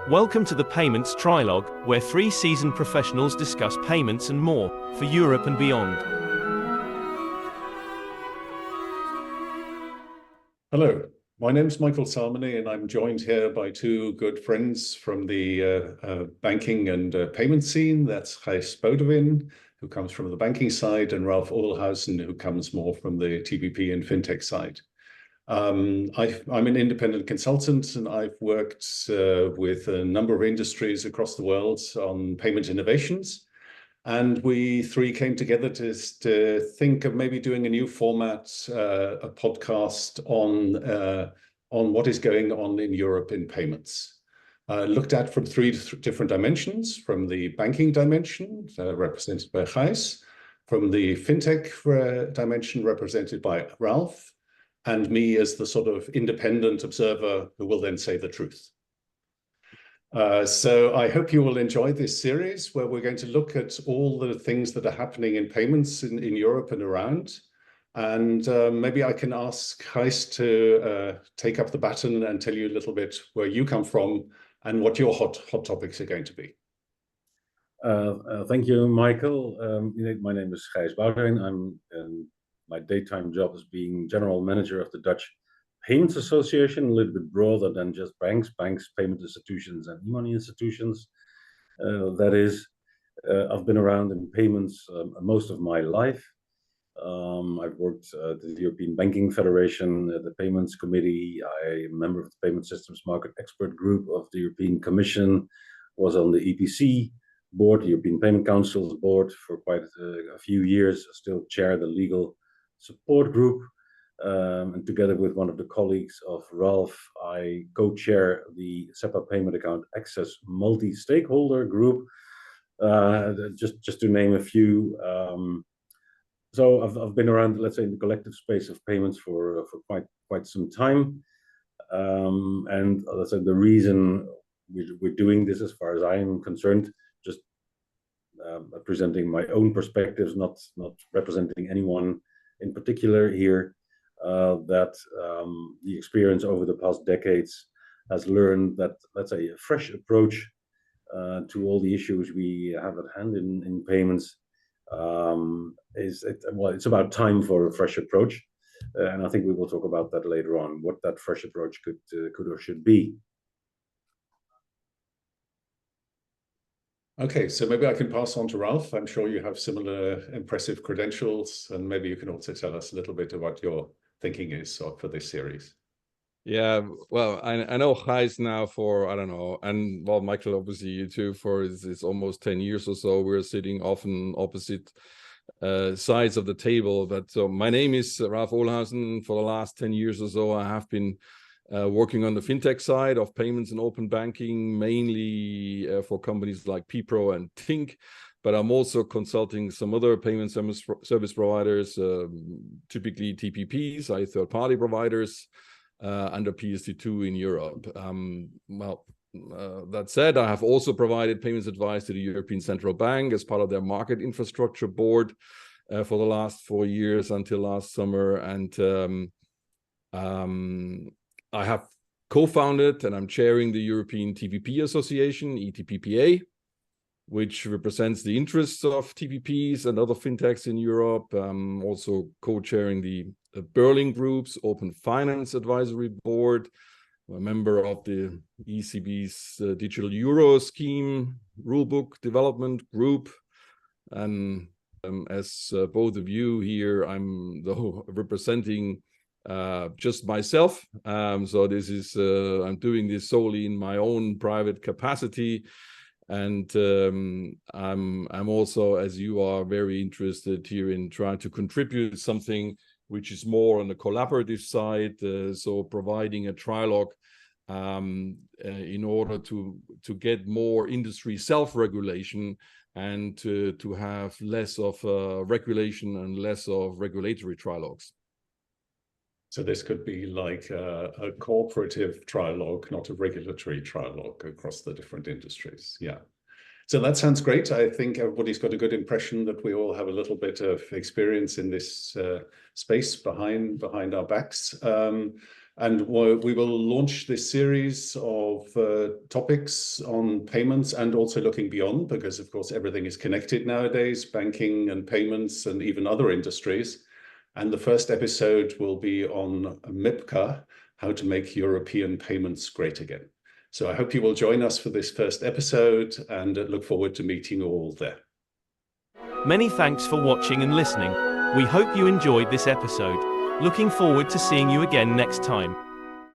Welcome to the Payments Trilogue, where 3 seasoned professionals discuss payments and more, for Europe and beyond. Hello, my name is Michael Salmony, and I'm joined here by 2 good friends from the banking and payment scene. That's Gijs Boudewijn, who comes from the banking side, and Ralf Ohlhausen, who comes more from the Tpt and fintech side. I'm an independent consultant, and I've worked with a number of industries across the world on payment innovations. And we 3 came together to think of maybe doing a new format, a podcast on what is going on in Europe in payments. Looked at from 3 different dimensions: from the banking dimension, represented by Gijs, from the fintech dimension, represented by Ralf, and me as the sort of independent observer who will then say the truth. So I hope you will enjoy this series, where we're going to look at all the things that are happening in payments in Europe and around. And maybe I can ask Gijs to take up the baton and tell you a little bit where you come from and what your hot topics are going to be. Thank you, Michael. My name is Gijs Boudewijn. My daytime job is being general manager of the Dutch Payments Association, a little bit broader than just banks, payment institutions, and e-money institutions. That is, I've been around in payments most of my life. I've worked at the European Banking Federation, the Payments Committee. I'm a member of the Payment Systems Market Expert Group of the European Commission, was on the EPC board, the European Payment Council's board, for quite a few years. I still chair the legal support group. And together with one of the colleagues of Ralf, I co-chair the SEPA Payment Account Access Multi-Stakeholder Group, just to name a few. So I've been around, let's say, in the collective space of payments for quite some time. And let's say the reason we're doing this, as far as I am concerned, just presenting my own perspectives, not representing anyone in particular here, that the experience over the past decades has learned that, let's say, a fresh approach to all the issues we have at hand in payments it's about time for a fresh approach, and I think we will talk about that later on, what that fresh approach could or should be. Okay, so maybe I can pass on to Ralf. I'm sure you have similar impressive credentials, and maybe you can also tell us a little bit about your thinking is for this series. Yeah, well, I know Gijs now for, I don't know, and well, Michael, obviously you too, for it's almost 10 years or so. We're sitting often opposite sides of the table. But so my name is Ralf Ohlhausen. For the last 10 years or so, I have been working on the fintech side of payments and open banking, mainly for companies like PPRO and Tink. But I'm also consulting some other payment service providers, typically TPPs, third-party providers, under PSD2 in Europe. That said, I have also provided payments advice to the European Central Bank as part of their market infrastructure board for the last 4 years until last summer. And I have co-founded and I'm chairing the European TPP Association, ETPPA, which represents the interests of TPPs and other fintechs in Europe. I'm also co-chairing the Berlin Group's Open Finance Advisory Board. I'm a member of the ECB's Digital Euro Scheme Rulebook Development Group. And as both of you here, I'm representing just myself. So this is, I'm doing this solely in my own private capacity. And I'm also, as you are, very interested here in trying to contribute something which is more on the collaborative side, so providing a trilogue in order to get more industry self-regulation and to have less of regulation and less of regulatory trilogues. So this could be like a cooperative trilogue, not a regulatory trilogue across the different industries. Yeah. So that sounds great. I think everybody's got a good impression that we all have a little bit of experience in this space behind our backs. And we will launch this series of topics on payments and also looking beyond, because of course everything is connected nowadays, banking and payments and even other industries. And the first episode will be on MIPCA, how to make European payments great again. So I hope you will join us for this first episode and look forward to meeting you all there. Many thanks for watching and listening. We hope you enjoyed this episode. Looking forward to seeing you again next time.